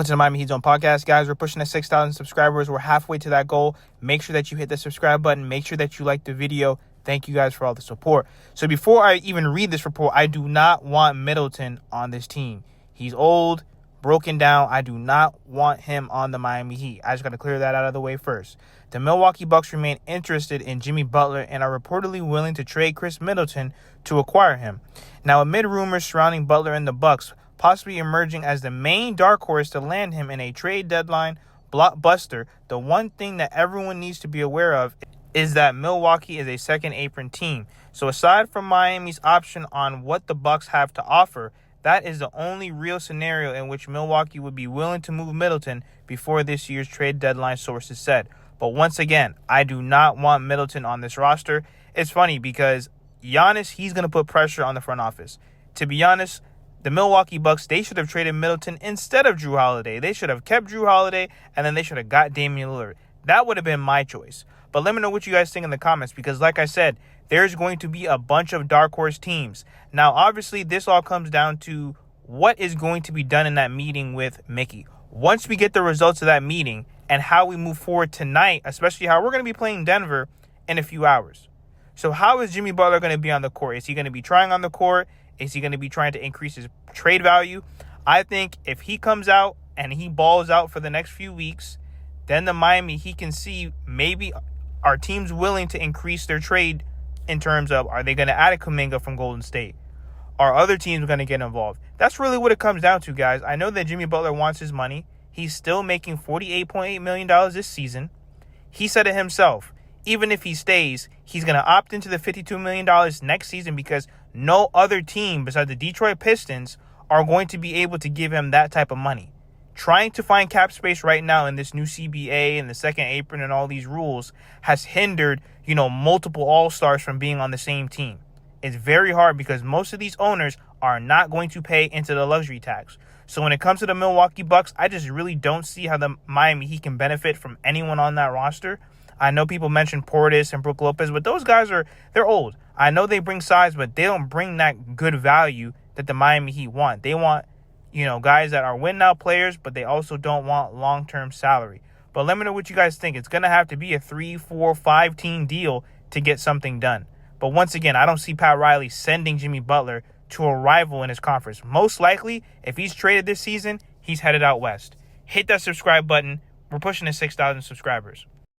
Welcome to the Miami Heat Zone podcast, guys. We're pushing to 6,000 subscribers. We're halfway to that goal. Make sure that you hit the subscribe button. Make sure that you like the video. Thank you guys for all the support. So before I even read this report, I do not want Middleton on this team. He's old, broken down. I do not want him on the Miami Heat. I just got to clear that out of the way first. The Milwaukee Bucks remain interested in Jimmy Butler and are reportedly willing to trade Khris Middleton to acquire him. Now, amid rumors surrounding Butler and the Bucks possibly emerging as the main dark horse to land him in a trade deadline blockbuster, the one thing that everyone needs to be aware of is that Milwaukee is a second apron team. So aside from Miami's option on what the Bucks have to offer, that is the only real scenario in which Milwaukee would be willing to move Middleton before this year's trade deadline, sources said. But once again, I do not want Middleton on this roster. It's funny because Giannis, he's going to put pressure on the front office. To be honest, the Milwaukee Bucks, they should have traded Middleton instead of Jrue Holiday. They should have kept Jrue Holiday, and then they should have got Damian Lillard. That would have been my choice. But let me know what you guys think in the comments, because like I said, there's going to be a bunch of dark horse teams. Now, obviously, this all comes down to what is going to be done in that meeting with Mickey. Once we get the results of that meeting and how we move forward tonight, especially how we're going to be playing Denver in a few hours. So how is Jimmy Butler going to be on the court? Is he going to be trying on the court? Is he going to be trying to increase his trade value? I think if he comes out and he balls out for the next few weeks, then the Miami Heat can see maybe are teams willing to increase their trade in terms of, are they going to add a Kuminga from Golden State? Are other teams going to get involved? That's really what it comes down to, guys. I know that Jimmy Butler wants his money. He's still making $48.8 million this season. He said it himself. Even if he stays, he's going to opt into the $52 million next season because no other team besides the Detroit Pistons are going to be able to give him that type of money. Trying to find cap space right now in this new CBA and the second apron and all these rules has hindered, multiple all-stars from being on the same team. It's very hard because most of these owners are not going to pay into the luxury tax. So when it comes to the Milwaukee Bucks, I just really don't see how the Miami Heat can benefit from anyone on that roster. I know people mention Portis and Brook Lopez, but those guys they're old. I know they bring size, but they don't bring that good value that the Miami Heat want. They want, guys that are win-now players, but they also don't want long-term salary. But let me know what you guys think. It's going to have to be a 3, 4, 5-team deal to get something done. But once again, I don't see Pat Riley sending Jimmy Butler to a rival in his conference. Most likely, if he's traded this season, he's headed out west. Hit that subscribe button. We're pushing to 6,000 subscribers.